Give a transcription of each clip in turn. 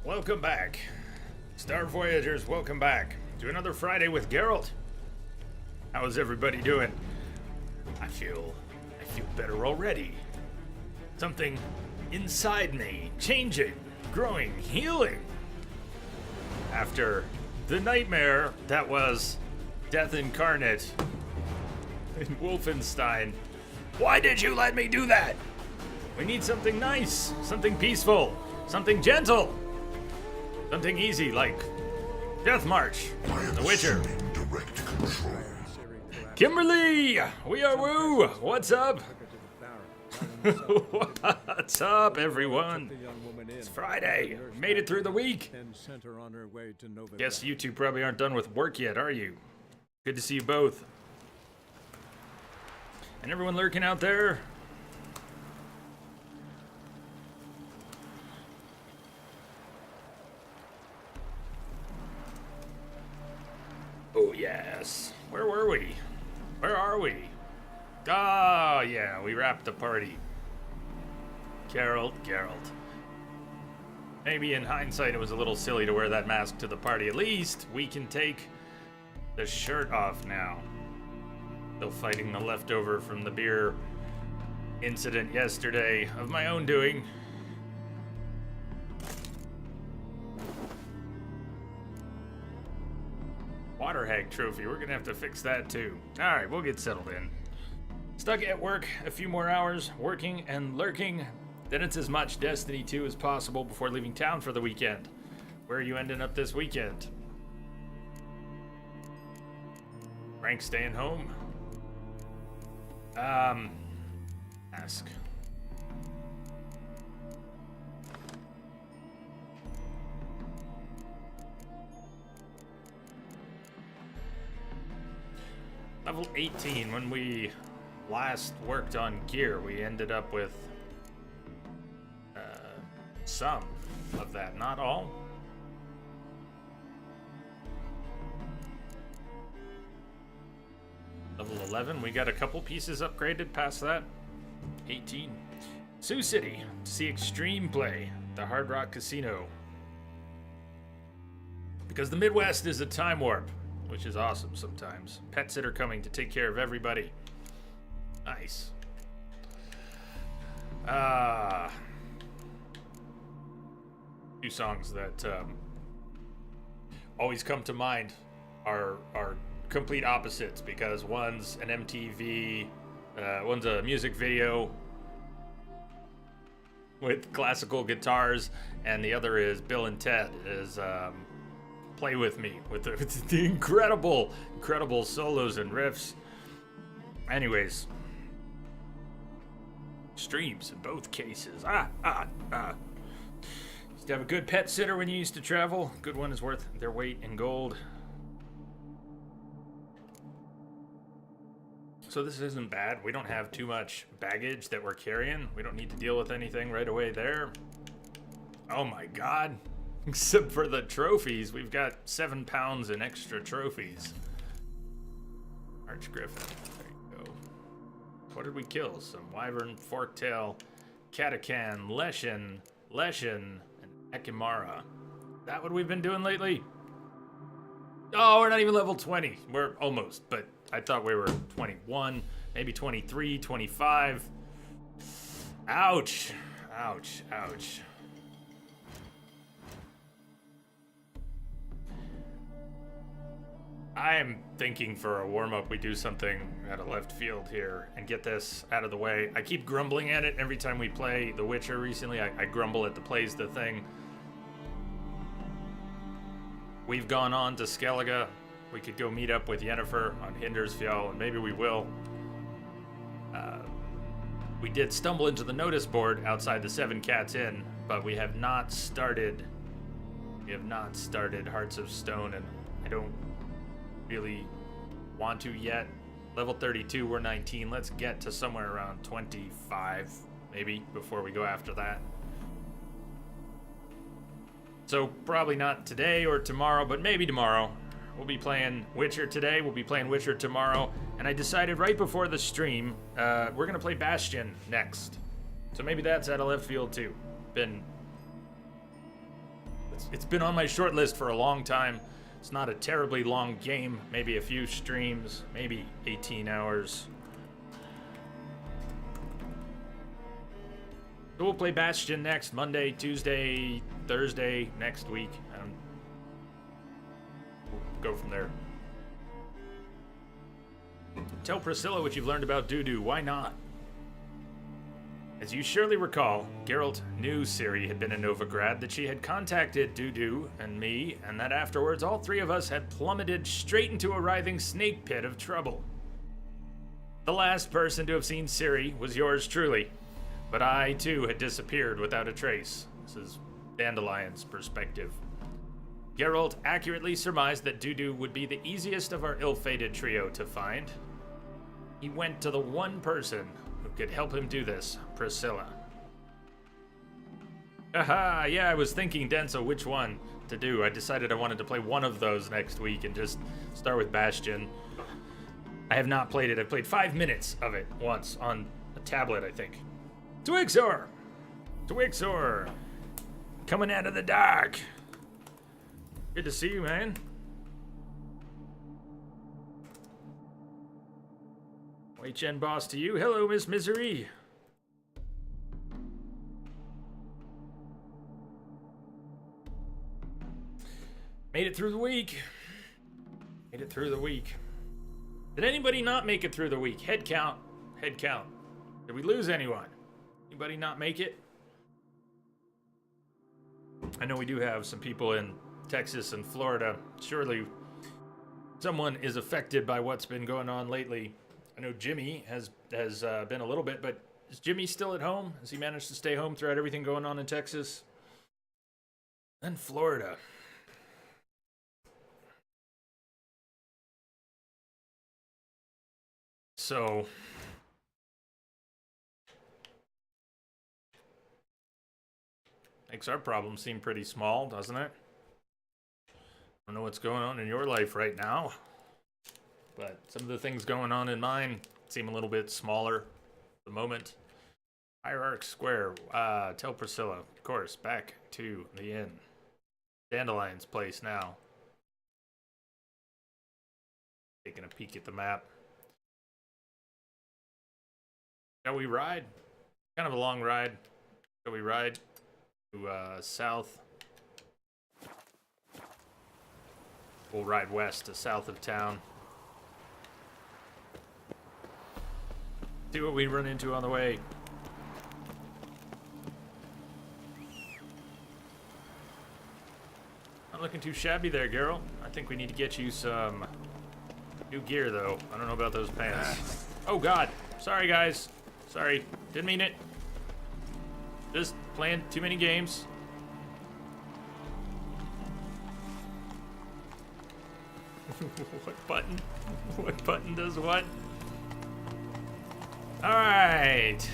Welcome back. Star Voyagers, welcome back to another Friday with Geralt. How's everybody doing? I feel better already. Something inside me changing, growing, healing. After the nightmare that was Death Incarnate in Wolfenstein. Why did you let me do that? We need something nice, something peaceful, something gentle, something easy like Death March, The Witcher. Direct control. Kimberly, we are woo. What's up? What's up, everyone? It's Friday. Made it through the week. Guess you two probably aren't done with work yet, are you? Good to see you both. And everyone lurking out there. Oh, yes. Where were we? Where are we? Ah, yeah, we wrapped the party. Geralt. Maybe in hindsight it was a little silly to wear that mask to the party. At least we can take the shirt off now. Still fighting the leftover from the beer incident yesterday of my own doing. Water hag trophy, we're gonna have to fix that too. Alright, we'll get settled in. Stuck at work a few more hours, working and lurking. Then it's as much Destiny 2 as possible before leaving town for the weekend. Where are you ending up this weekend? Frank staying home? Ask. Level 18, when we last worked on gear, we ended up with some of that, not all. Level 11, we got a couple pieces upgraded past that. 18. Sioux City, to see extreme play, the Hard Rock Casino. Because the Midwest is a time warp, which is awesome sometimes. Pet sitter coming to take care of everybody. Nice. Two songs that always come to mind are complete opposites, because one's an MTV, one's a music video with classical guitars, and the other is Bill and Ted is Play With Me with the incredible solos and riffs. Anyways, streams in both cases. Used to have a good pet sitter when you used to travel. Good one is worth their weight in gold. So this isn't bad. We don't have too much baggage that we're carrying. We don't need to deal with anything right away there. Oh my god. Except for the trophies. We've got 7 pounds in extra trophies. Archgriffin. There you go. What did we kill? Some wyvern, forktail, catacan, leshen, and ekimara. Is that what we've been doing lately? Oh, we're not even level 20. We're almost, but I thought we were 21, maybe 23, 25. Ouch. I am thinking for a warm-up we do something out of left field here and get this out of the way. I keep grumbling at it every time we play The Witcher recently. I grumble at the plays the thing. We've gone on to Skellige. We could go meet up with Yennefer on Hindersfjall, and maybe we will. We did stumble into the notice board outside the Seven Cats Inn, but we have not started. Hearts of Stone, and I don't really want to yet. Level 32, we're 19. Let's get to somewhere around 25, maybe, before we go after that. So probably not today or tomorrow, but maybe tomorrow. We'll be playing Witcher today, we'll be playing Witcher tomorrow, and I decided right before the stream, we're gonna play Bastion next. So maybe that's out of left field too. Been It's been on my short list for a long time. It's not a terribly long game. Maybe a few streams. Maybe 18 hours. So we'll play Bastion next. Monday, Tuesday, Thursday, next week. We'll go from there. Tell Priscilla what you've learned about Dudu. Why not? As you surely recall, Geralt knew Ciri had been in Novigrad, that she had contacted Dudu and me, and that afterwards all three of us had plummeted straight into a writhing snake pit of trouble. The last person to have seen Ciri was yours truly, but I too had disappeared without a trace. This is Dandelion's perspective. Geralt accurately surmised that Dudu would be the easiest of our ill-fated trio to find. He went to the one person who could help him do this, Priscilla. Aha, yeah, I was thinking, Denso, which one to do. I decided I wanted to play one of those next week and just start with Bastion. I have not played it. I played 5 minutes of it once on a tablet, I think. Twixor! Twixor! Coming out of the dark. Good to see you, man. HN boss to you. Hello, Miss Misery. Made it through the week. Made it through the week. Did anybody not make it through the week? Head count. Head count. Did we lose anyone? Anybody not make it? I know we do have some people in Texas and Florida. Surely someone is affected by what's been going on lately. I know Jimmy has been a little bit, but is Jimmy still at home? Has he managed to stay home throughout everything going on in Texas? And Florida. So makes our problem seem pretty small, doesn't it? I don't know what's going on in your life right now, but some of the things going on in mine seem a little bit smaller at the moment. Hierarch Square. Tell Priscilla. Of course, back to the inn. Dandelion's place now. Taking a peek at the map. Shall we ride? Kind of a long ride. Shall we ride to south? We'll ride west to south of town. See what we run into on the way. Not looking too shabby there, Geralt. I think we need to get you some new gear, though. I don't know about those pants. Oh, God. Sorry, guys. Sorry. Didn't mean it. Just playing too many games. What button? What button does what? Alright.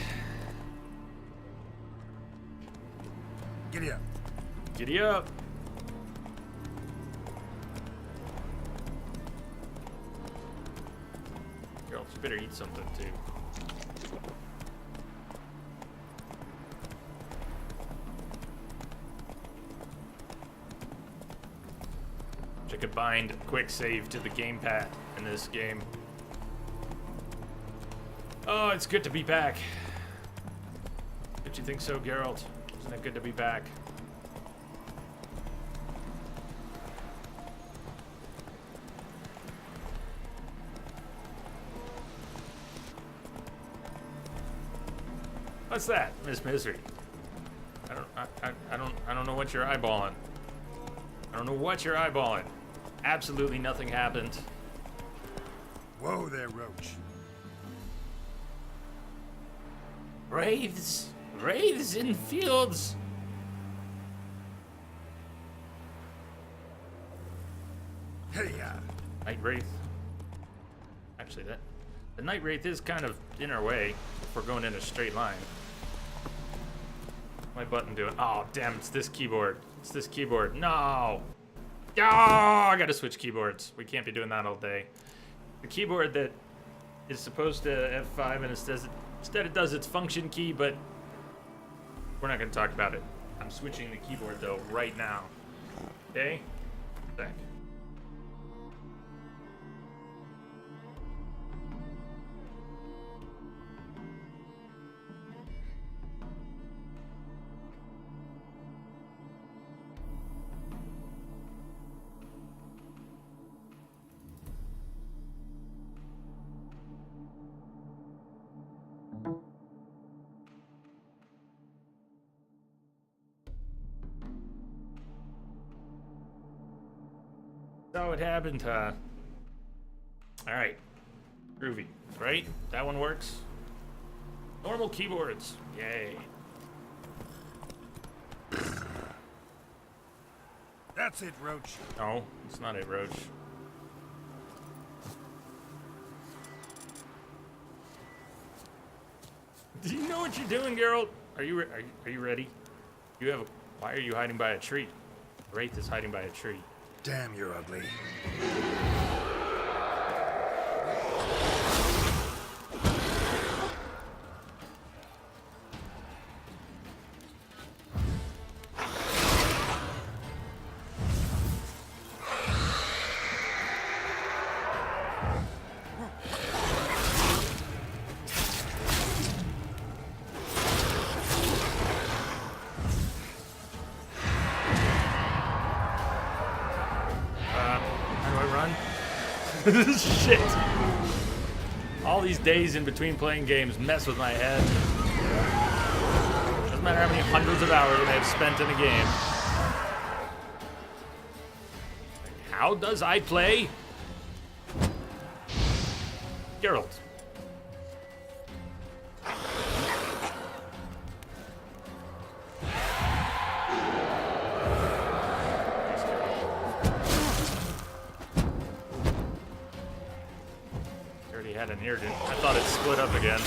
Giddy up. Giddy up. Girl, you better eat something too. I could bind quick save to the gamepad in this game. Oh, it's good to be back. Don't you think so, Geralt? Isn't it good to be back? What's that, Miss Misery? I don't know what you're eyeballing. I don't know what you're eyeballing. Absolutely nothing happened. Whoa there, Roach. Wraiths! Wraiths in fields! Hey, Night Wraith. Actually, the Night Wraith is kind of in our way if we're going in a straight line. What's my button doing? Oh, damn, it's this keyboard. It's this keyboard. No! Oh, I gotta switch keyboards. We can't be doing that all day. The keyboard that is supposed to F5 and instead it does its function key, but we're not gonna talk about it. I'm switching the keyboard though right now. Okay. Sec. That's how it happened, huh? Alright. Groovy. Right? That one works. Normal keyboards. Yay. That's it, Roach. No, it's not it, Roach. Do you know what you're doing, Geralt? Are you ready? You have a... Why are you hiding by a tree? Wraith is hiding by a tree. Damn, you're ugly. Shit. All these days in between playing games mess with my head. Doesn't matter how many hundreds of hours I may have spent in a game. How does I play? Geralt. Had an ear, I thought it split up again.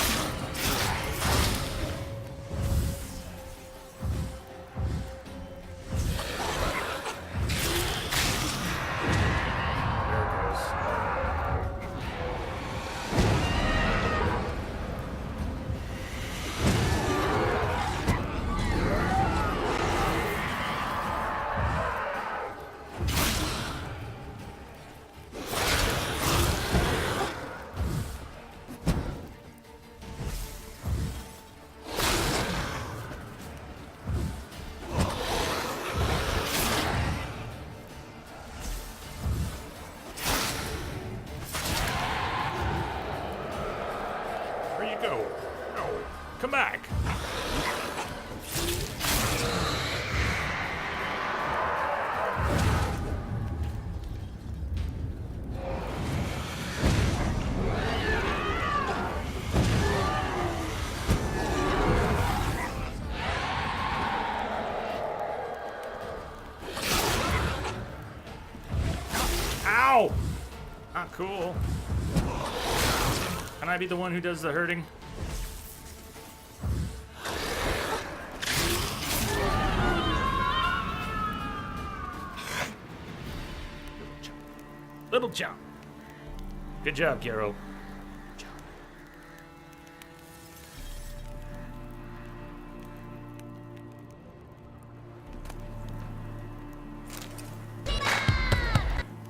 Go. No. Come back. Ow! Not cool. Can I be the one who does the hurting? Little jump. Good job, Geralt.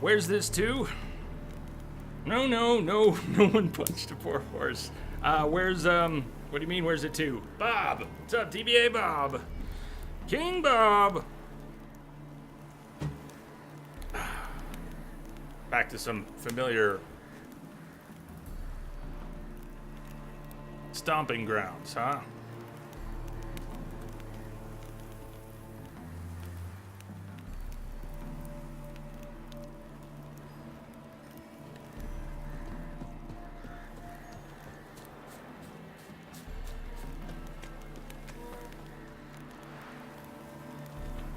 Where's this to? No, no one punched a poor horse. Where's, what do you mean, where's it to? Bob! What's up, TBA Bob? King Bob! Back to some familiar stomping grounds, huh?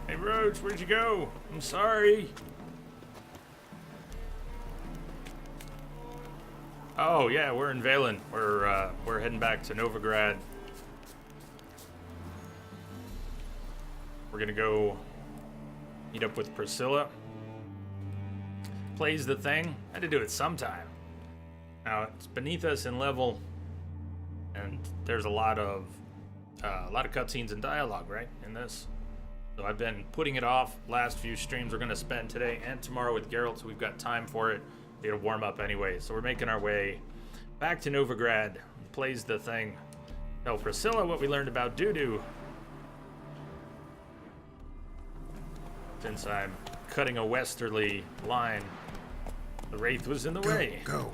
Hey, Roach, where'd you go? I'm sorry. Oh, yeah, we're in Valen. We're heading back to Novigrad. We're gonna go meet up with Priscilla. Plays the thing. Had to do it sometime. Now, it's beneath us in level, and there's a lot of cutscenes and dialogue, right, in this? So I've been putting it off. Last few streams we're going to spend today and tomorrow with Geralt, so we've got time for it. We got to warm up anyway. So we're making our way back to Novigrad. Plays the thing. Tell Priscilla what we learned about Dudu. Since I'm cutting a westerly line, the Wraith was in the way. Go.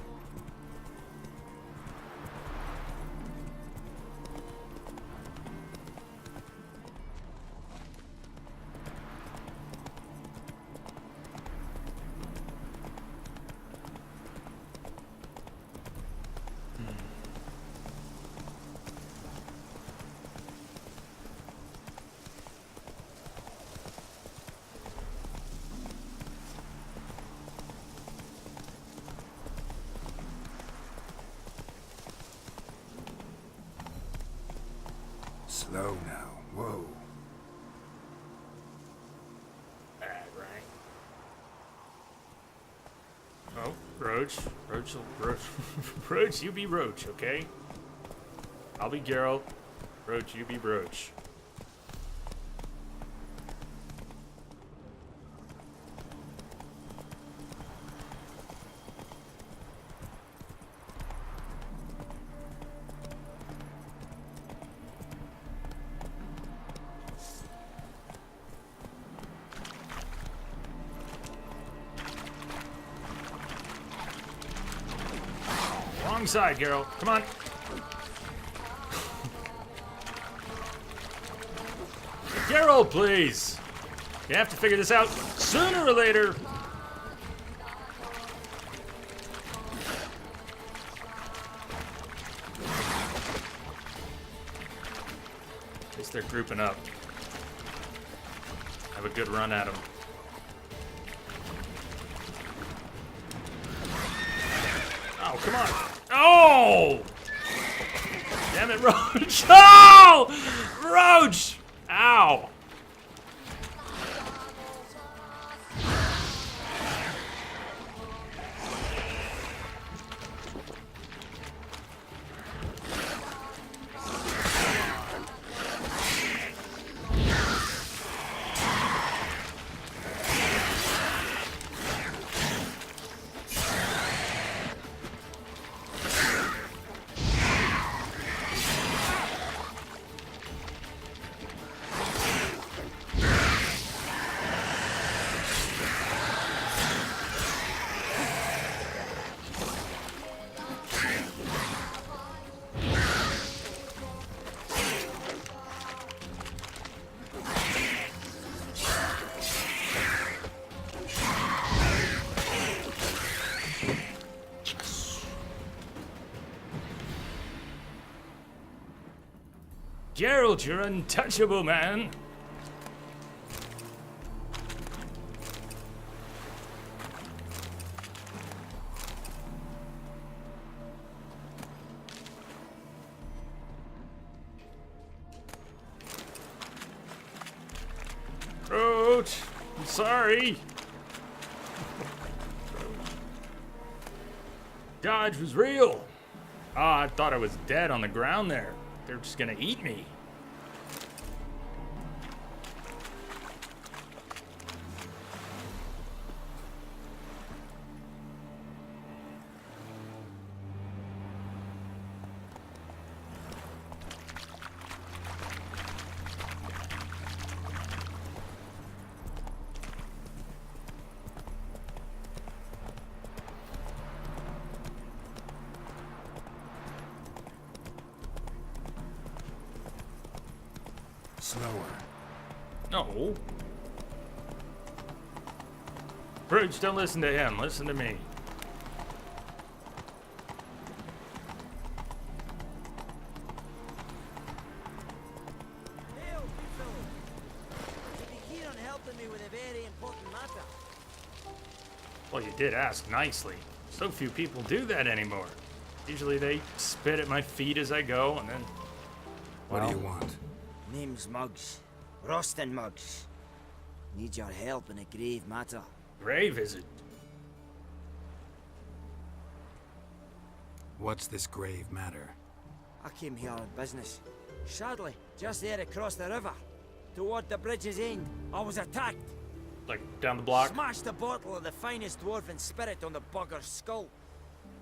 Slow now. Whoa. Right. Oh, Roach. Roach, Roach, you be Roach, okay? I'll be Geralt. Roach, you be Roach. Wrong side, Geralt. Come on. Geralt, please. You have to figure this out sooner or later. At least they're grouping up. Have a good run at them. Oh, come on. Oh! Damn it, Roach. Oh! Roach! Ow! Geralt, you're untouchable, man. Roach, I'm sorry. Dodge was real. Oh, I thought I was dead on the ground there. They're just gonna eat me. Slower. No. Bruce, don't listen to him. Listen to me. Hail, good fellow. You'd be keen on helping me with a very important matter. Well, you did ask nicely. So few people do that anymore. Usually they spit at my feet as I go, and then... What do you want? Name's Muggs. Rostin Muggs. Need your help in a grave matter. Grave, is it? What's this grave matter? I came here on business. Sadly, just there across the river. toward the bridge's end. I was attacked. Like down the block? Smashed a bottle of the finest dwarven spirit on the bugger's skull.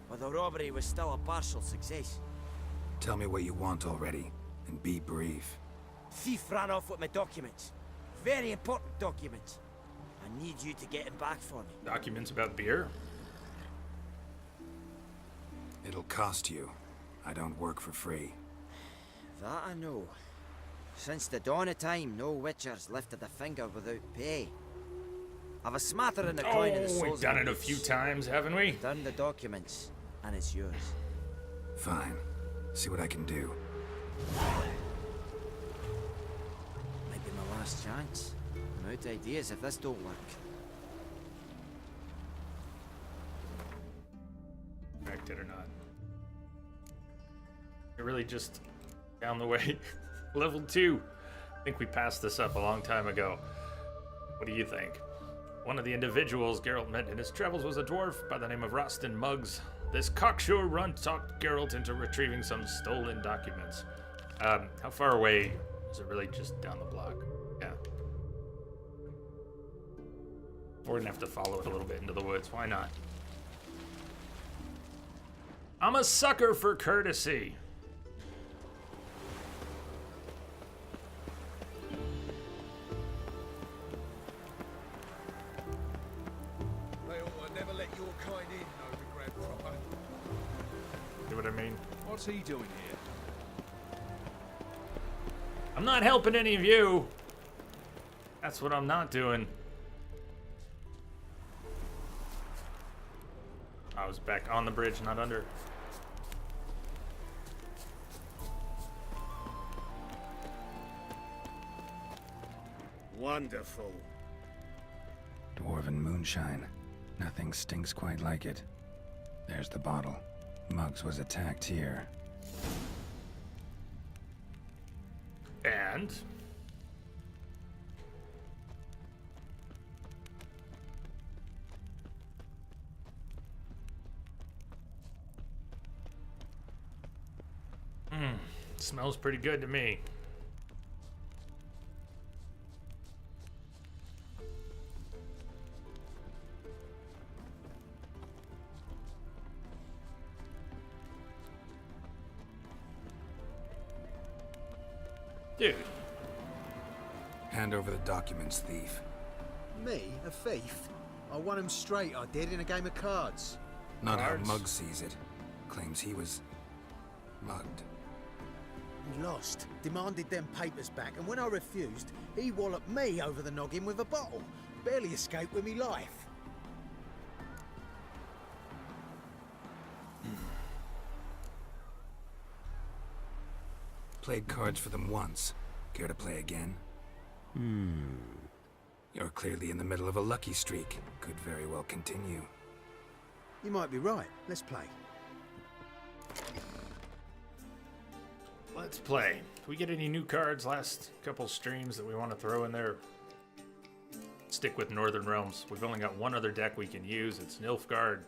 But the robbery was still a partial success. Tell me what you want already, and be brief. Thief ran off with my documents. Very important documents. I need you to get him back for me. Documents about beer? It'll cost you. I don't work for free. That I know. Since the dawn of time, no witcher's lifted a finger without pay. I've a smattering of coin in the Oh, soles we've done of it a few times, haven't we? Done the documents, and it's yours. Fine. See what I can do. Might be my last chance. I'm out of ideas if this don't work. Cracked it or not. You're really just down the way. Level 2. I think we passed this up a long time ago. What do you think? One of the individuals Geralt met in his travels was a dwarf by the name of Rostin Muggs. This cocksure runt talked Geralt into retrieving some stolen documents. How far away is it? Really just down the block? Yeah. We're gonna have to follow it a little bit into the woods. Why not? I'm a sucker for courtesy. They ought to never let your kind in, Overgrad proper. See what I mean? What's he doing here? I'm not helping any of you. That's what I'm not doing. I was back on the bridge, not under. Wonderful. Dwarven moonshine. Nothing stinks quite like it. There's the bottle. Muggs was attacked here. And smells pretty good to me. Dude. Hand over the documents, thief. Me? A thief? I won him straight, I did, in a game of cards. Not Cards? how Muggs sees it. Claims he was mugged. He lost, demanded them papers back, and when I refused, he walloped me over the noggin with a bottle. Barely escaped with me life. Played cards for them once. Care to play again? You're clearly in the middle of a lucky streak. Could very well continue. You might be right. Let's play. Let's play. Do we get any new cards last couple streams that we want to throw in there? Stick with Northern Realms. We've only got one other deck we can use. It's Nilfgaard.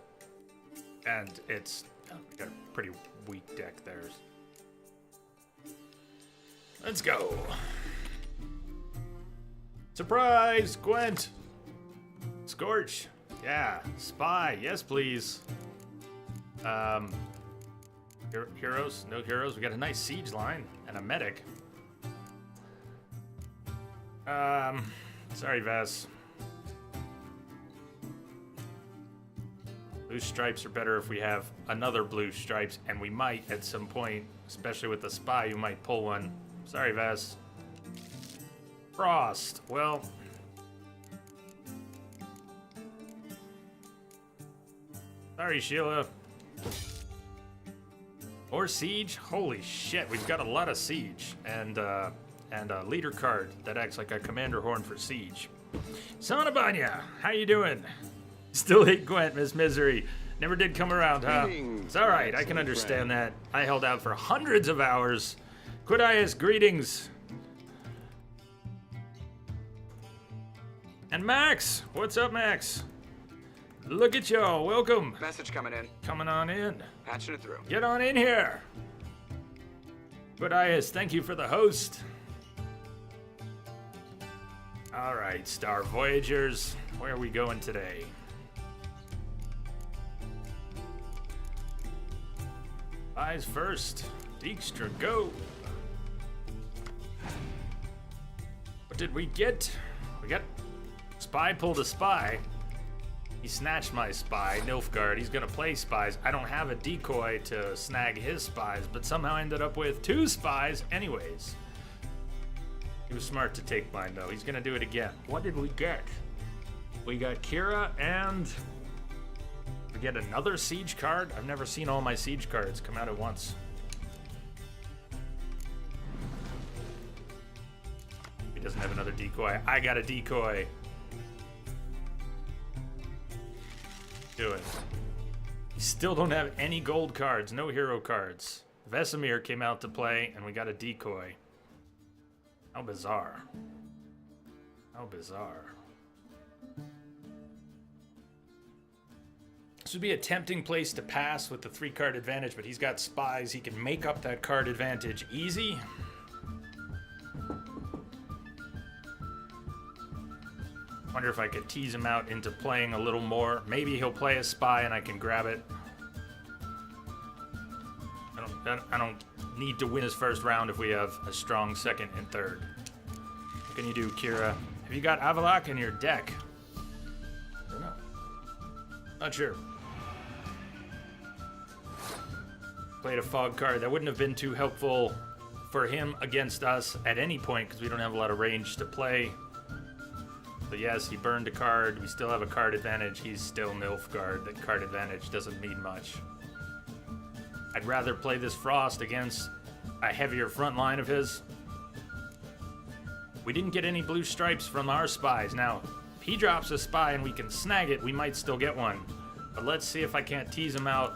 And it's... Oh, we got a pretty weak deck there. Let's go. Surprise, Gwent. Scorch. Yeah. Spy. Yes, please. Heroes. No heroes. We got a nice siege line and a medic. Sorry, Vess. Blue stripes are better if we have another blue stripes, and we might at some point, especially with the spy, you might pull one. Sorry, Vess. Frost. Well. Sorry, Sheila. Or siege? Holy shit, we've got a lot of siege. And a leader card that acts like a commander horn for siege. Sonabanya, how you doing? Still hate Gwent, Miss Misery. Never did come around, huh? It's alright, I can understand that. I held out for hundreds of hours. Quidias, greetings. And Max, what's up, Max? Look at y'all, welcome. Message coming in. Coming on in. Patching it through. Get on in here. Quidias, thank you for the host. All right, Star Voyagers, where are we going today? Eyes first. Dijkstra, go. What did we get? We got Spy pulled a spy. He snatched my spy, Nilfgaard. He's gonna play spies. I don't have a decoy to snag his spies, but somehow ended up with 2 spies anyways. He was smart to take mine though. He's gonna do it again. What did we get? We got Kira and we get another siege card. I've never seen all my siege cards come out at once. He doesn't have another decoy. I got a decoy. Do it. We still don't have any gold cards, no hero cards. Vesemir came out to play and we got a decoy. How bizarre. How bizarre. This would be a tempting place to pass with the 3-card advantage, but he's got spies. He can make up that card advantage easy. Wonder if I could tease him out into playing a little more. Maybe he'll play a spy and I can grab it. I don't need to win his first round if we have a strong second and third. What can you do, Kira? Have you got Avalok in your deck? I don't know. Not sure. Played a fog card. That wouldn't have been too helpful for him against us at any point because we don't have a lot of range to play. But yes, he burned a card. We still have a card advantage. He's still Nilfgaard. That card advantage doesn't mean much. I'd rather play this Frost against a heavier front line of his. We didn't get any blue stripes from our spies. Now, if he drops a spy and we can snag it, we might still get one. But let's see if I can't tease him out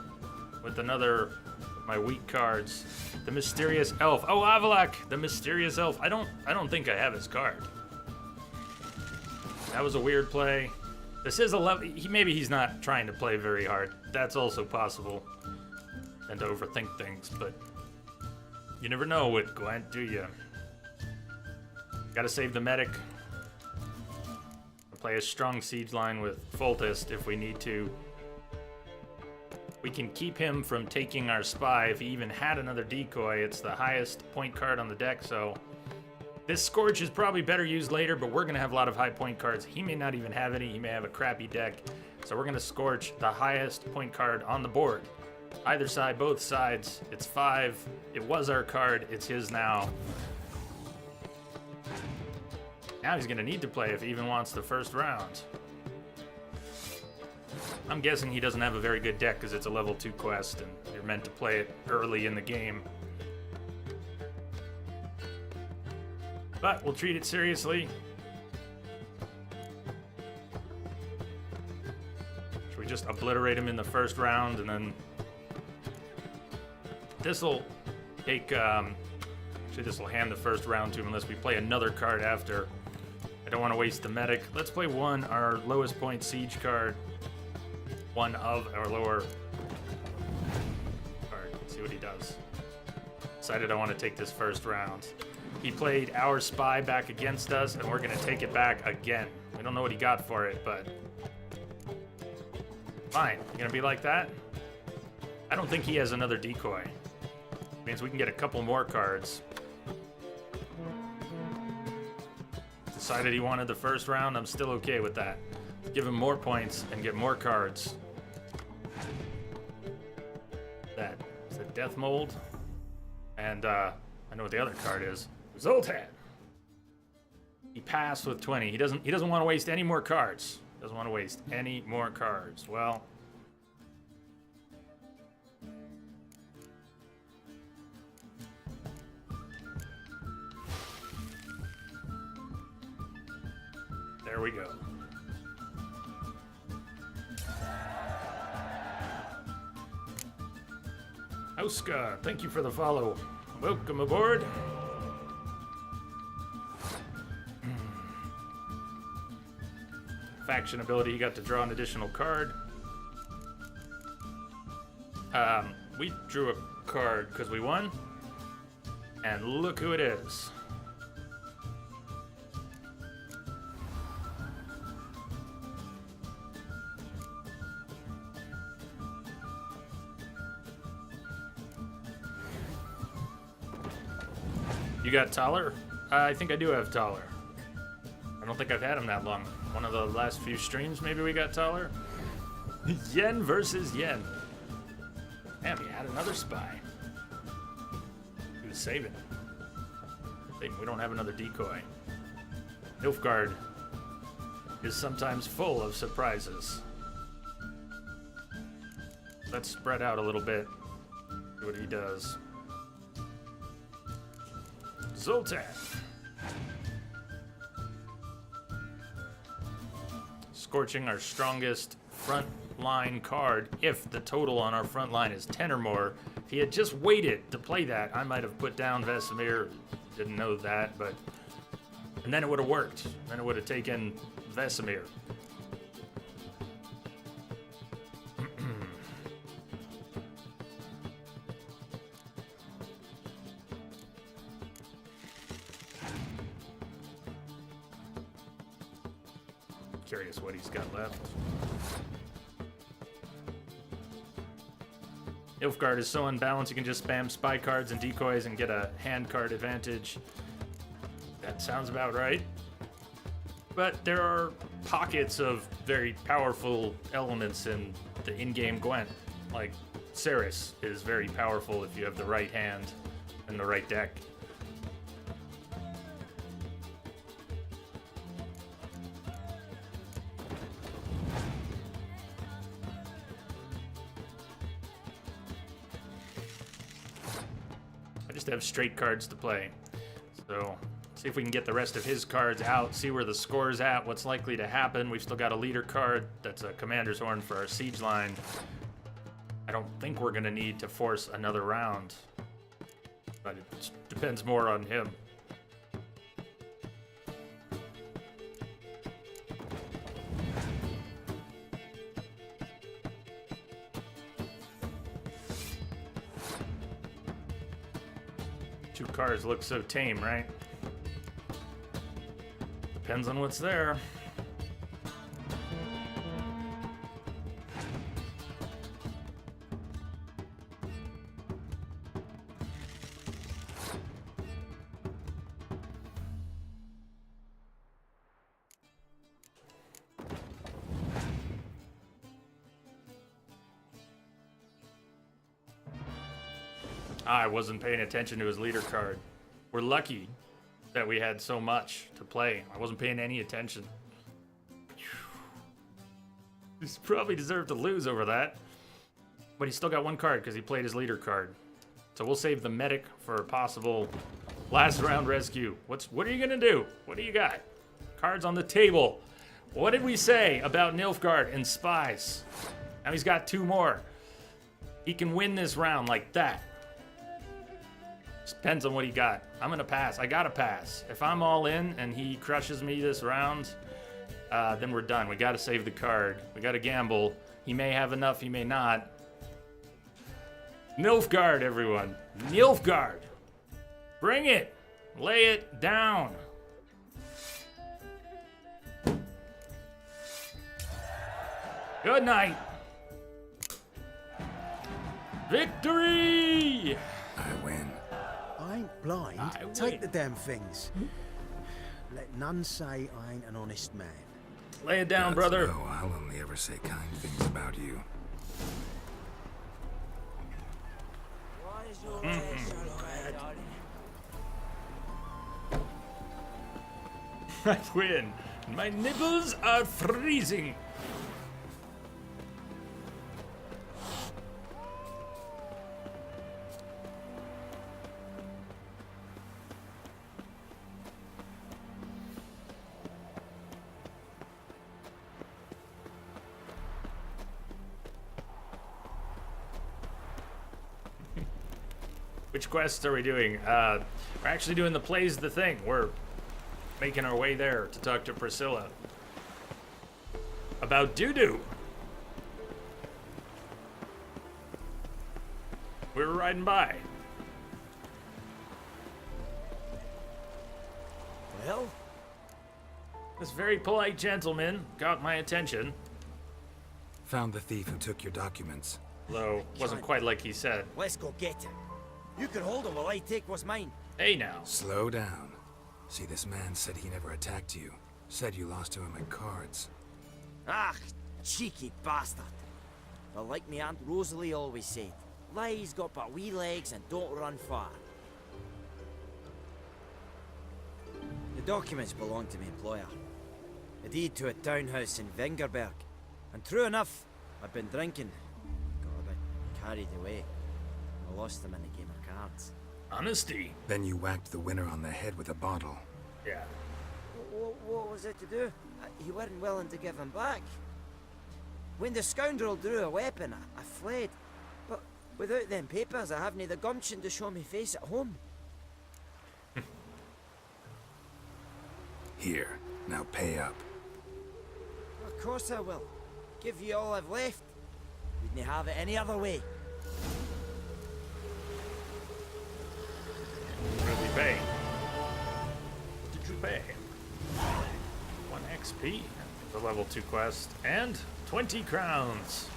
with another of my weak cards. The Mysterious Elf. Oh, Avalok, the Mysterious Elf. I don't think I have his card. That was a weird play. This is a level. Maybe he's not trying to play very hard. That's also possible. And to overthink things, but you never know with Gwent, do you? Gotta save the medic. Play a strong siege line with Foltest if we need to. We can keep him from taking our spy. If he even had another decoy, it's the highest point card on the deck, so this Scorch is probably better used later, but we're gonna have a lot of high point cards. He may not even have any. He may have a crappy deck. So we're gonna Scorch the highest point card on the board. Either side, both sides. It's 5. It was our card. It's his now. Now he's gonna need to play if he even wants the first round. I'm guessing he doesn't have a very good deck because it's a level 2 quest and you're meant to play it early in the game. But we'll treat it seriously. Should we just obliterate him in the first round and then this'll take actually this'll hand the first round to him unless we play another card after. I don't want to waste the medic. Let's play our lowest point siege card. One of our lower card. See what he does. Decided I want to take this first round. He played our spy back against us, and we're going to take it back again. We don't know what he got for it, but fine. You going to be like that? I don't think he has another decoy. Means we can get a couple more cards. Decided he wanted the first round. I'm still okay with that. Give him more points and get more cards. That is a Death Mold. And I know what the other card is. Zoltan. He passed with 20. He doesn't want to waste any more cards. Doesn't want to waste any more cards. Well, there we go. Oska, thank you for the follow. Welcome aboard. Faction ability, you got to draw an additional card. We drew a card because we won. And look who it is. You got taller? I think I do have taller. I don't think I've had him that long. One of the last few streams, maybe we got taller. Yen versus yen. Damn, he had another spy. He was saving. We don't have another decoy. Nilfgaard is sometimes full of surprises. Let's spread out a little bit. See what he does. Zoltan. Scorching, our strongest front line card, if the total on our front line is 10 or more. If he had just waited to play that, I might have put down Vesemir. Didn't know that, but... And then it would have worked. Then it would have taken Vesemir. Curious what he's got left. Nilfgaard is so unbalanced, you can just spam spy cards and decoys and get a hand card advantage. That sounds about right. But there are pockets of very powerful elements in the in-game Gwent. Like, Ceres is very powerful if you have the right hand and the right deck. I just have straight cards to play. So, see if we can get the rest of his cards out, see where the score's at, what's likely to happen. We've still got a leader card that's a commander's horn for our siege line. I don't think we're gonna need to force another round, but it depends more on him. Two cards look so tame, right? Depends on what's there. I wasn't paying attention to his leader card. We're lucky that we had so much to play. I wasn't paying any attention. He's probably deserved to lose over that. But he's still got one card because he played his leader card. So we'll save the medic for a possible last round rescue. What are you gonna do? What do you got? Cards on the table. What did we say about Nilfgaard and spies? Now he's got two more. He can win this round like that. Depends on what he got. I'm gonna pass. I gotta pass. If I'm all in and he crushes me this round, then we're done. We gotta save the card. We gotta gamble. He may have enough, he may not. Nilfgaard, everyone. Nilfgaard. Bring it. Lay it down. Good night. Victory! I win. I ain't blind. I Take win. the damn things. Let none say I ain't an honest man. Lay it down, Gods brother. know I'll only ever say kind things about you. Why is your head so red? I win. My nipples are freezing. Which quests are we doing? We're actually doing the Plays the Thing. We're making our way there to talk to Priscilla about doo-doo. We were riding by. Well, This very polite gentleman got my attention, Found the thief who took your documents. though wasn't quite like he said. let's go get him. You can hold him while I take what's mine. Hey now. Slow down. See, this man said he never attacked you. Said you lost to him at cards. Ah, cheeky bastard. Well, like me Aunt Rosalie always said, lies got but wee legs and don't run far. The documents belong to my employer. A deed to a townhouse in Vengerberg. And true enough, I've been drinking. Got a bit carried away. I lost them in a game of cards. Honesty. Then you whacked the winner on the head with a bottle. Yeah. What was it to do? You weren't willing to give him back. When the scoundrel drew a weapon, I fled. But without them papers, I haven't the gumption to show me face at home. Here, now pay up. Of course I will. Give you all I've left. Wouldn't have it any other way. What did we pay? What did you pay? 1 XP, the level 2 quest, and 20 crowns.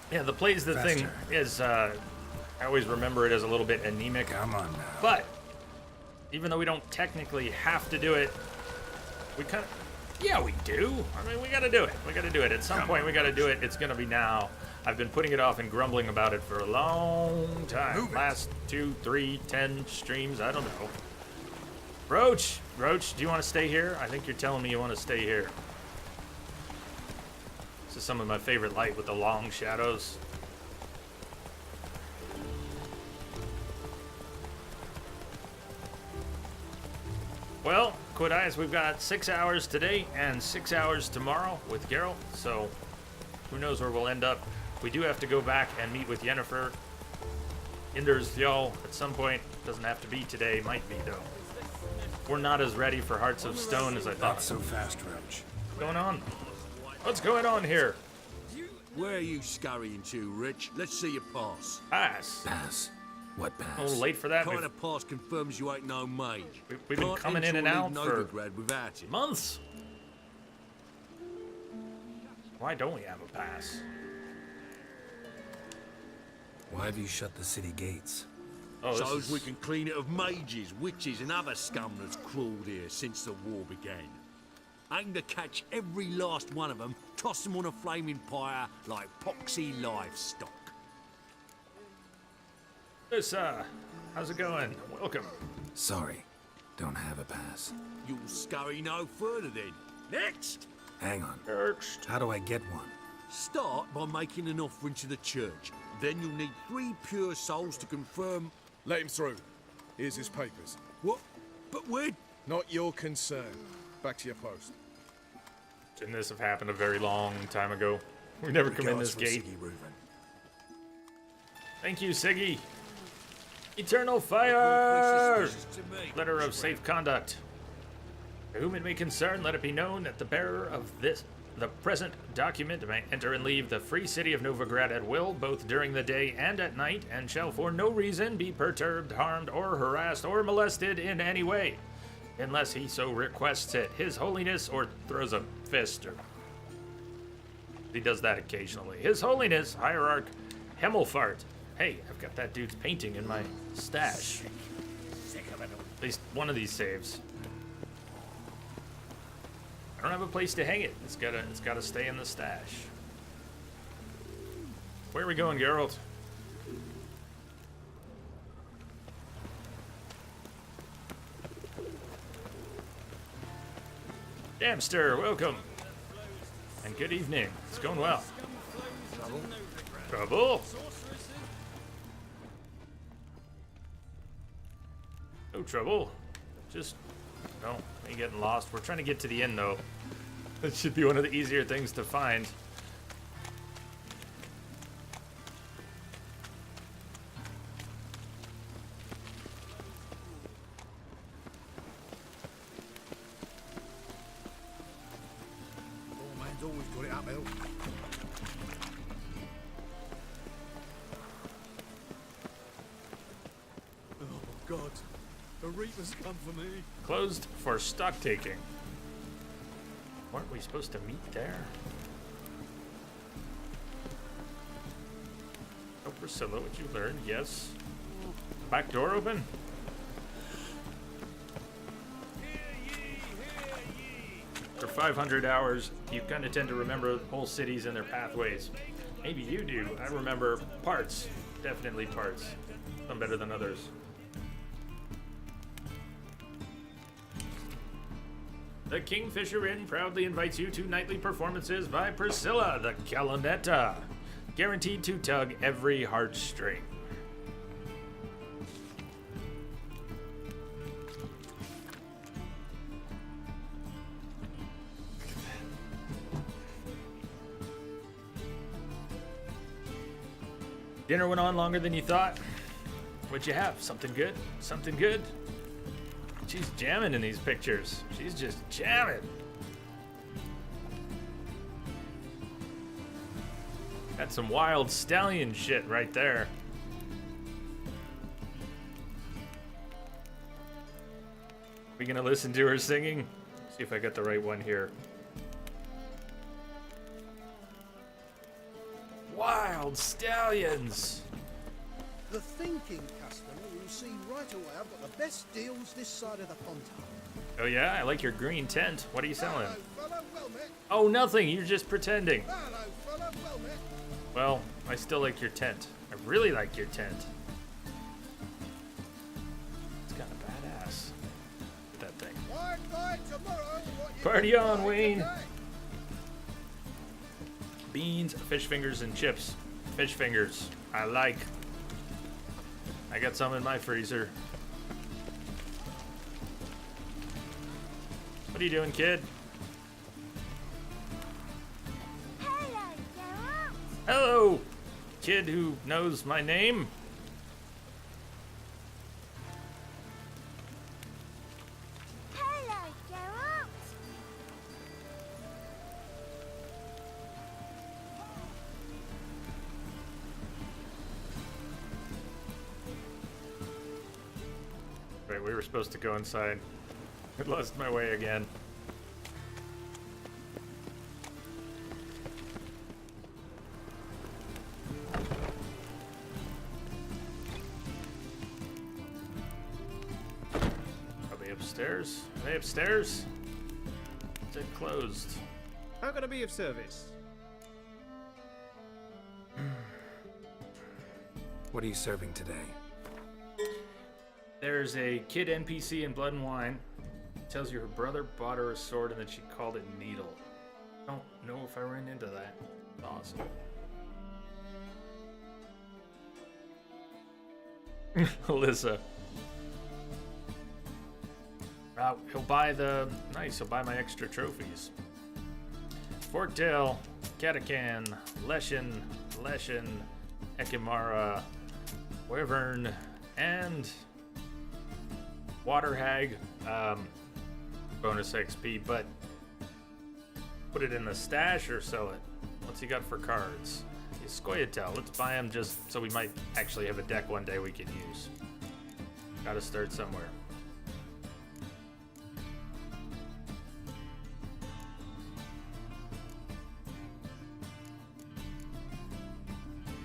Yeah, the plays the thing is, I always remember it as a little bit anemic. Come on now. But, even though we don't technically have to do it, we kind of, yeah, we do. I mean, we gotta do it. We gotta do it. At some point, we gotta do it. It's gonna be now. I've been putting it off and grumbling about it for a long time. Last 2, 3, 10 streams, I don't know. Roach, do you want to stay here? I think you're telling me you want to stay here. This is some of my favorite light with the long shadows. Well, Quid Eyes, we've got 6 hours today and 6 hours tomorrow with Geralt, so who knows where we'll end up. We do have to go back and meet with Yennefer. Inder's Thjol at some point. Doesn't have to be today, might be though. We're not as ready for Hearts of Stone as I thought. Not so fast, Roach. What's going on? What's going on here? Where are you scurrying to, Rich? Let's see your pass. Pass. Pass. What pass? A little late for that. Kind of pass confirms you ain't no mage. We've been coming in and out for without it. months. Why don't we have a pass? Why have you shut the city gates? Oh, So this we is... can clean it of mages, witches, and other scum that's crawled here since the war began. Aim to catch every last one of them, toss them on a flaming pyre like poxy livestock. This, how's it going? Welcome. Sorry, don't have a pass. You'll scurry no further then. Next! Hang on. Next. How do I get one? Start by making an offering to the church. Then you'll need 3 pure souls to confirm... Let him through. Here's his papers. What? But where... Not your concern. Back to your post. Didn't this have happened a very long time ago? We never come in this gate. Thank you, Siggy. Eternal fire! Letter of safe conduct. To whom it may concern, let it be known that the bearer of the present document may enter and leave the free city of Novigrad at will, both during the day and at night, and shall for no reason be perturbed, harmed, or harassed, or molested in any way, unless he so requests it. His Holiness, or throws a fist, or he does that occasionally. His Holiness, Hierarch Hemmelfart. Hey, I've got that dude's painting in my stash. At least one of these saves. I don't have a place to hang it. It's gotta stay in the stash. Where are we going, Geralt? Damster, welcome. And good evening. It's going well. Trouble? No trouble. Just, no, ain't getting lost. We're trying to get to the end, though. That should be one of the easier things to find. Oh, man's always got it uphill. Oh, God. The Reaper's come for me. Closed for stock taking. Weren't we supposed to meet there? Nope, we're Priscilla, what you learned, yes. Back door open? For 500 hours, you kind of tend to remember whole cities and their pathways. Maybe you do. I remember parts. Definitely parts. Some better than others. The Kingfisher Inn proudly invites you to nightly performances by Priscilla the Calonetta. Guaranteed to tug every heartstring. Dinner went on longer than you thought. What'd you have? Something good? Something good? She's jamming in these pictures. She's just jamming. Got some wild stallion shit right there. We gonna listen to her singing? See if I got the right one here. Wild stallions. The thinking customer will see right away I've got the best deals this side of the pond. Oh yeah, I like your green tent. What are you selling? Hello, fellow, well met. Oh, nothing. You're just pretending. Hello, fellow, well met. Well, I still like your tent. I really like your tent. It's kind of badass. That thing. By tomorrow, what you Party can on, buy Wayne. today. Beans, fish fingers, and chips. Fish fingers. I like. I got some in my freezer. What are you doing, kid? Hello, Geralt. Hello, kid who knows my name. Hello, Geralt. Right, we were supposed to go inside. I lost my way again. Are they upstairs? Are they upstairs? Is it closed? How can I be of service? What are you serving today? There's a kid NPC in Blood and Wine. Tells you her brother bought her a sword and that she called it Needle. Don't know if I ran into that. Awesome. Alyssa. He'll buy he'll buy my extra trophies. Forktail, Catacan, Leshen, Ekimara, Wyvern, and Water Hag. Bonus XP, but put it in the stash or sell it? What's he got for cards? Scoyatel. Let's buy him just so we might actually have a deck one day we can use. Gotta start somewhere.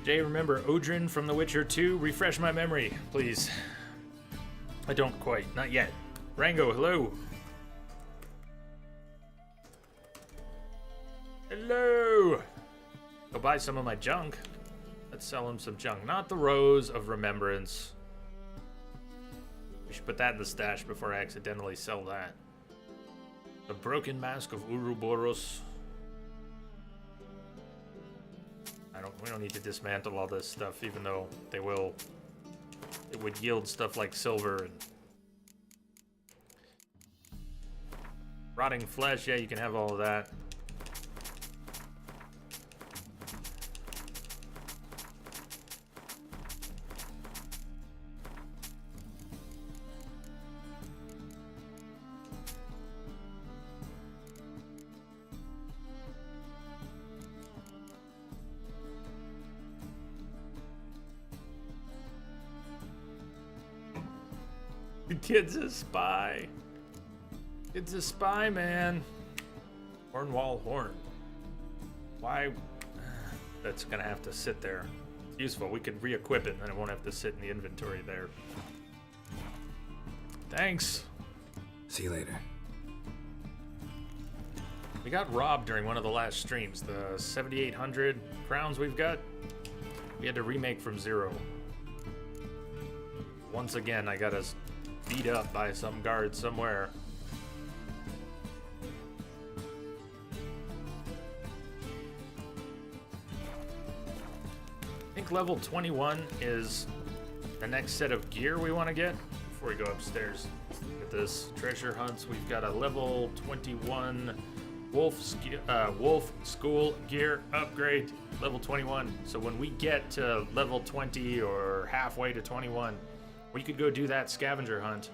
Jay, remember Odrin from The Witcher 2? Refresh my memory, please. I don't quite. Not yet. Rango, hello. Hello. Go buy some of my junk. Let's sell him some junk. Not the Rose of Remembrance. We should put that in the stash before I accidentally sell that. The Broken Mask of Uruboros. We don't need to dismantle all this stuff, even though it would yield stuff like silver and rotting flesh. Yeah, you can have all of that. The kid's a spy. It's a spy, man. Hornwall Horn. Why? That's gonna have to sit there. useful. We could re-equip it, and then it won't have to sit in the inventory there. Thanks. See you later. We got robbed during one of the last streams. The 7,800 crowns we've got, we had to remake from zero. Once again, I got us beat up by some guard somewhere. I think level 21 is the next set of gear we want to get before we go upstairs. At this treasure hunts, we've got a level 21 wolf school gear upgrade, level 21. So when we get to level 20 or halfway to 21, we could go do that scavenger hunt.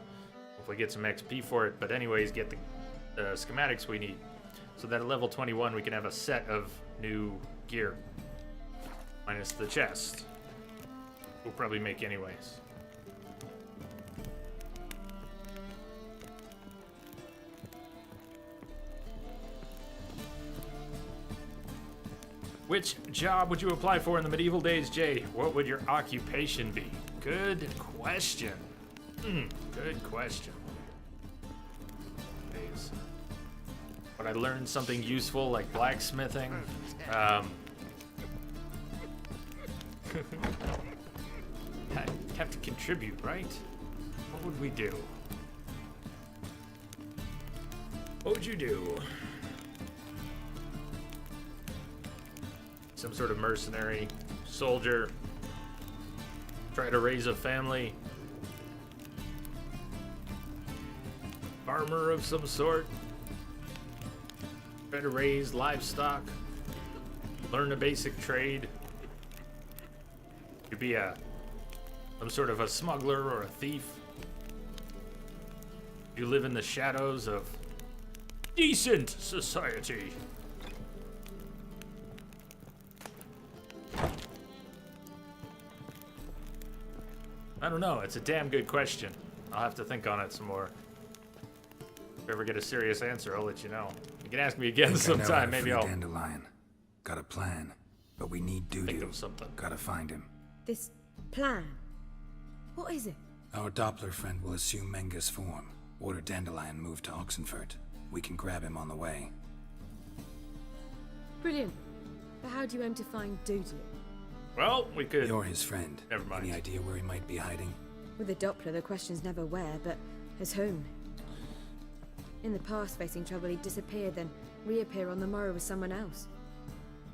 Hopefully get some XP for it, but anyways, get the schematics we need. So that at level 21, we can have a set of new gear. Minus the chest. We'll probably make anyways. Which job would you apply for in the medieval days, Jay? What would your occupation be? Good question. Good question. Days. Would I learn something useful like blacksmithing? I'd have to contribute, right? What would we do? What would you do? Some sort of mercenary, soldier, try to raise a family, farmer of some sort, try to raise livestock, learn a basic trade. You'd be some sort of a smuggler or a thief. You live in the shadows of decent society. I don't know. It's a damn good question. I'll have to think on it some more. If I ever get a serious answer, I'll let you know. You can ask me again sometime. Maybe I'll Dandelion. Got a plan, but we need think Dudu. of something. Gotta find him. This plan? What is it? Our Doppler friend will assume Menga's form. Order Dandelion move to Oxenfurt. We can grab him on the way. Brilliant. But how do you aim to find Dudu? Well, we could. You're his friend. Never mind. Any idea where he might be hiding? With the Doppler, the question's never where, but as whom. In the past, facing trouble, he'd disappear, then reappear on the morrow with someone else.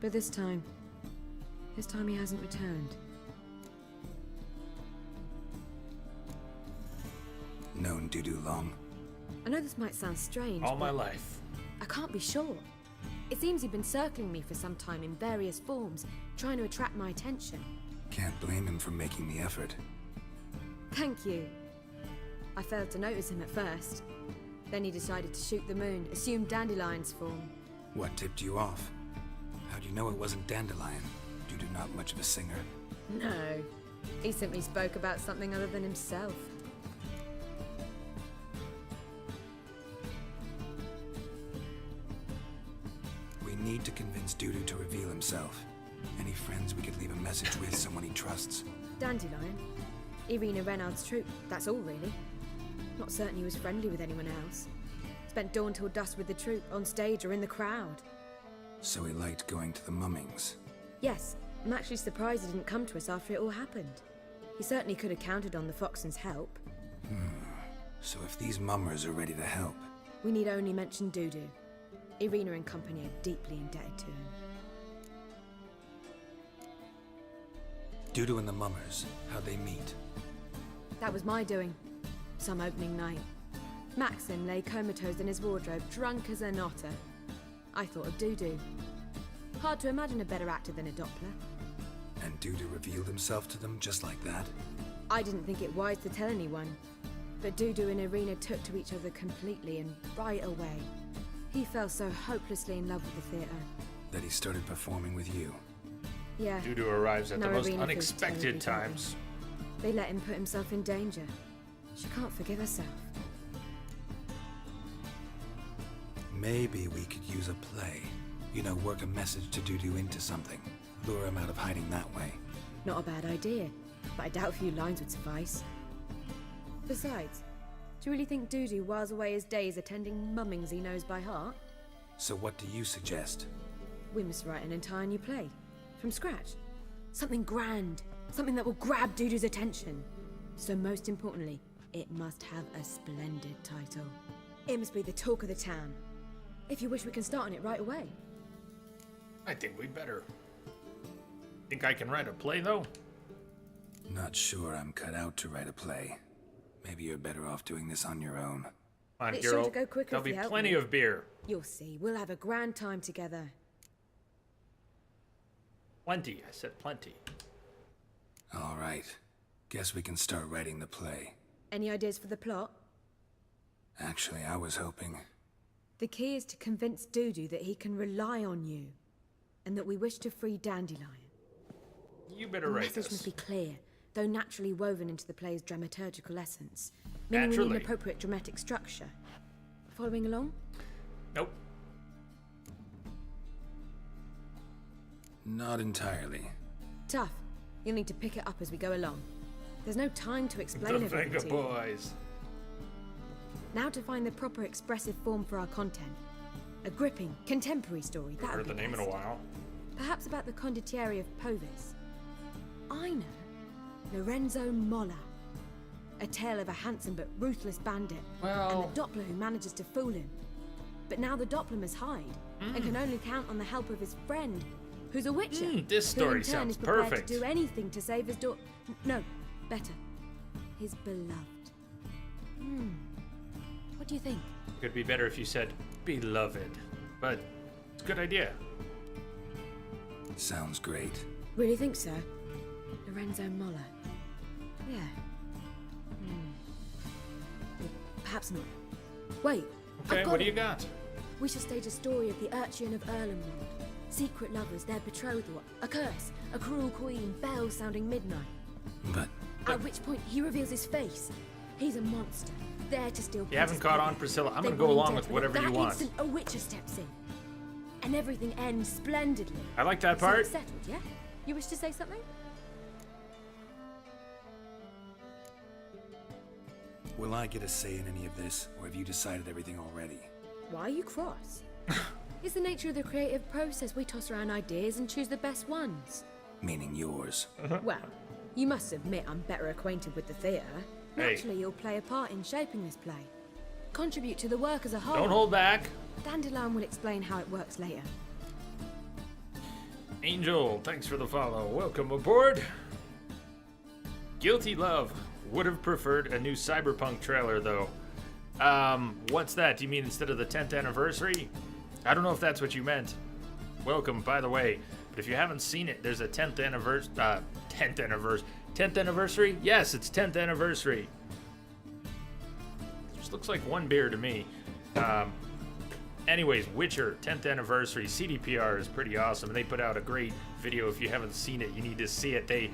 But this time he hasn't returned. Known Dudu long? I know this might sound strange, All my but life. I can't be sure. It seems he'd been circling me for some time in various forms, trying to attract my attention. Can't blame him for making the effort. Thank you. I failed to notice him at first. Then he decided to shoot the moon, assume Dandelion's form. What tipped you off? How'd you know it wasn't Dandelion? Dudu not much of a singer. No. He simply spoke about something other than himself. We need to convince Dudu to reveal himself. Any friends we could leave a message with, someone he trusts? Dandelion? Irina Reynard's troop, that's all really. Not certain he was friendly with anyone else. Spent dawn till dusk with the troop, on stage or in the crowd. So he liked going to the mummings. Yes, I'm actually surprised he didn't come to us after it all happened. He certainly could have counted on the Foxen's help. So if these mummers are ready to help, We need only mention Dudu. Irina and company are deeply indebted to him. Dudu and the mummers, how'd they meet? That was my doing. Some opening night. Maxim lay comatose in his wardrobe, drunk as an otter. I thought of Dudu. Hard to imagine a better actor than a Doppler. And Dudu revealed himself to them just like that? I didn't think it wise to tell anyone. But Dudu and Irina took to each other completely and right away. He fell so hopelessly in love with the theatre. That he started performing with you. Yeah. Dudu arrives at No, the most Irina feels unexpected terribly times. They let him put himself in danger. She can't forgive herself. Maybe we could use a play. You know, work a message to Dudu into something. Lure him out of hiding that way. Not a bad idea, but I doubt a few lines would suffice. Besides, do you really think Dudu whiles away his days attending mummings he knows by heart? So what do you suggest? We must write an entire new play. From scratch. Something grand. Something that will grab Dudu's attention. So most importantly, it must have a splendid title. It must be the talk of the town. If you wish, we can start on it right away. I think we'd better. Think I can write a play, though? Not sure I'm cut out to write a play. Maybe you're better off doing this on your own. Come on, It's sure to Geralt. go quicker There'll if you be help plenty me. of beer. You'll see, we'll have a grand time together. Plenty. I said plenty. All right. Guess we can start writing the play. Any ideas for the plot? Actually, I was hoping... The key is to convince Dudu that he can rely on you, and that we wish to free Dandelion. You better The write message must this. be clear, though naturally woven into the play's dramaturgical essence. Meaning we need Naturally. an appropriate dramatic structure. Following along? Nope. Not entirely. Tough. You'll need to pick it up as we go along. There's no time to explain The everything Venga to you. Boys. Now to find the proper expressive form for our content. A gripping, contemporary story, that Heard would the be name in best. a while. Perhaps about the condottieri of Povis. I know. Lorenzo Molla. A tale of a handsome but ruthless bandit. Well- And the Doppler who manages to fool him. But now the Doppler must hide, and can only count on the help of his friend, who's a witcher. This who in story turn sounds is prepared perfect. to do anything to save his daughter. No, better. His beloved. What do you think? Could be better if you said beloved. But it's a good idea. Sounds great. Really think so? Lorenzo Molla. Yeah. Or perhaps not. Wait. Okay, I've got what do it. you got? We shall stage a story of the urchin of Erlenwald. Secret lovers, their betrothal, a curse, a cruel queen, bells sounding midnight. But At which point he reveals his face. He's a monster, there to steal. You haven't Princess caught on, Peggy. Priscilla. I'm They gonna go want him along dead, with but whatever at you that want. instant, a witcher steps in, and everything ends splendidly. I like that So part. it's settled, yeah? You wish to say something? will I get a say in any of this, or have you decided everything already? Why are you cross? It's the nature of the creative process. We toss around ideas and choose the best ones. Meaning yours. Well, you must admit I'm better acquainted with the theatre. Hey. Naturally, you'll play a part in shaping this play. Contribute to the work as a whole. Don't hold back. Dandelion will explain how it works later. Angel, thanks for the follow. Welcome aboard. Guilty Love would have preferred a new Cyberpunk trailer, though. What's that? Do you mean instead of the 10th anniversary? I don't know if that's what you meant. Welcome, by the way. But if you haven't seen it, there's a 10th anniversary. 10th anniversary? Yes, it's 10th anniversary. Just looks like one beer to me. Anyways, Witcher 10th anniversary CDPR is pretty awesome. They put out a great video. If you haven't seen it, you need to see it. They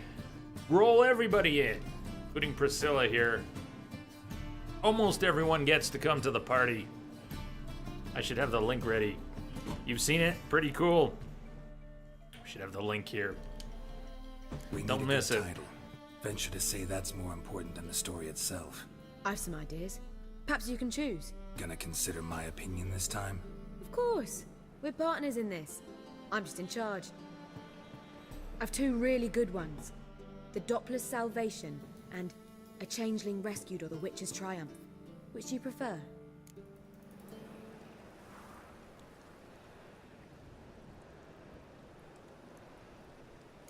roll everybody in, including Priscilla here. Almost everyone gets to come to the party. I should have the link ready. You've seen it? Pretty cool. We should have the link here. We need Don't a miss good it. title. Venture to say that's more important than the story itself. I've some ideas. Perhaps you can choose. Gonna consider my opinion this time? Of course. We're partners in this. I'm just in charge. I've two really good ones. The Doppler's Salvation and A Changeling Rescued or The Witcher's Triumph. Which do you prefer?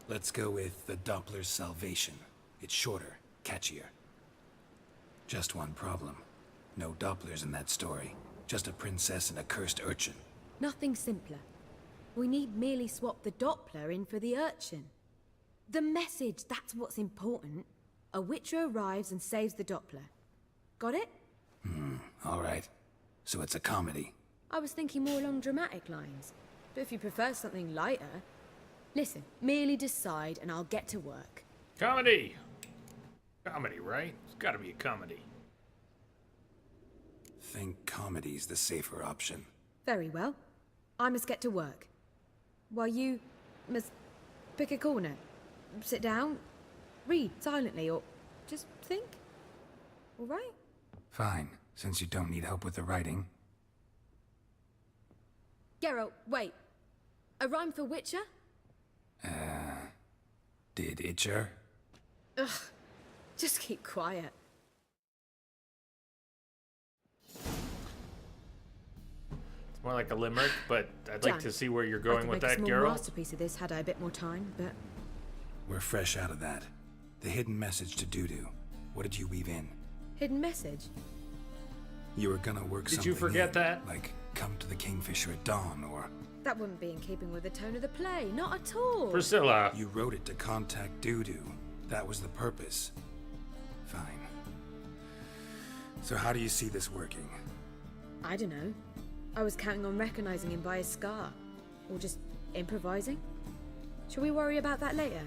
Let's go with the Doppler's Salvation. It's shorter, catchier. Just one problem. No Dopplers in that story. Just a princess and a cursed urchin. Nothing simpler. We need merely swap the Doppler in for the urchin. The message, that's what's important. A Witcher arrives and saves the Doppler. Got it? All right. So it's a comedy. I was thinking more along dramatic lines. But if you prefer something lighter... Listen, merely decide and I'll get to work. Comedy. Comedy, right? It's gotta be a comedy. Think comedy's the safer option. Very well. I must get to work. While you must pick a corner. sit down, read silently, or just think. All right? Fine, since you don't need help with the writing. Geralt, wait. A rhyme for Witcher? Did Itcher? Ugh. Just keep quiet. More like a limerick, but I'd like Dan, to see where you're I going could with make that, a small Geralt. masterpiece of this had I a bit more time, but We're fresh out of that. The hidden message to Dudu. What did you weave in? hidden message. You were gonna work Did something you forget in, that? like come to the Kingfisher at dawn, or That wouldn't be in keeping with the tone of the play, not at all. Priscilla. you wrote it to contact Dudu. That was the purpose. Fine. So how do you see this working? I don't know. I was counting on recognizing him by his scar. Or just improvising. Shall we worry about that later?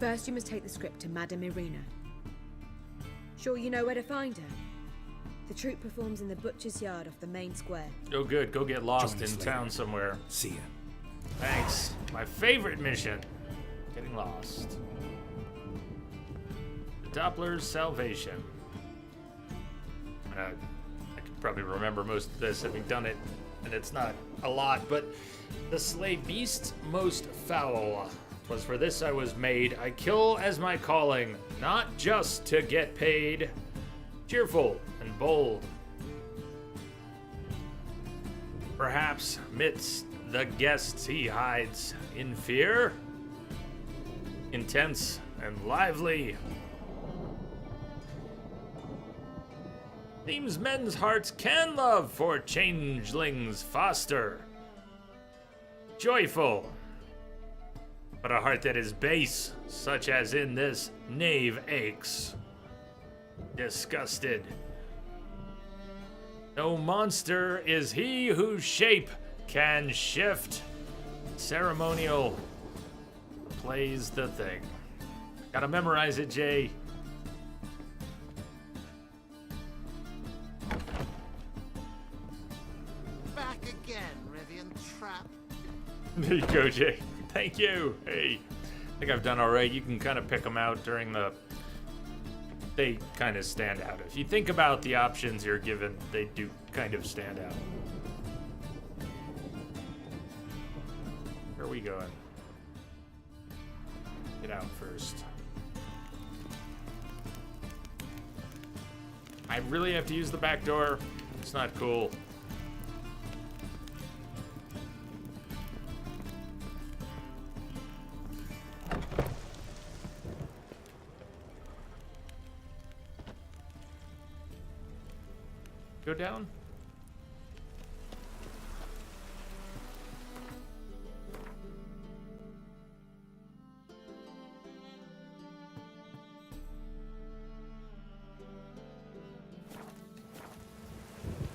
First, you must take the script to Madame Irina. Sure you know where to find her? The troupe performs in the butcher's yard off the main square. Oh, good. Go get lost Join us in later. town somewhere. See ya. Thanks. My favorite mission. Getting lost. The Doppler's Salvation. I could probably remember most of this having done it, and it's not a lot, but the slay beast most foul. 'Twas for this I was made. I kill as my calling, not just to get paid. Cheerful and bold. Perhaps midst the guests he hides in fear. Intense and lively. Seems men's hearts can love for changelings foster. Joyful, but a heart that is base, such as in this knave aches. Disgusted. No monster is he whose shape can shift. Ceremonial plays the thing. Gotta memorize it, Jay. Back again, Rivian Trap. There you go, Jay. Thank you. Hey, I think I've done all right. You can kind of pick them out during the... They kind of stand out. If you think about the options you're given, they do kind of stand out. Where are we going? Get out first. I really have to use the back door. It's not cool. Go down?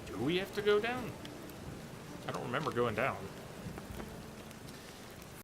Do we have to go down? I don't remember going down.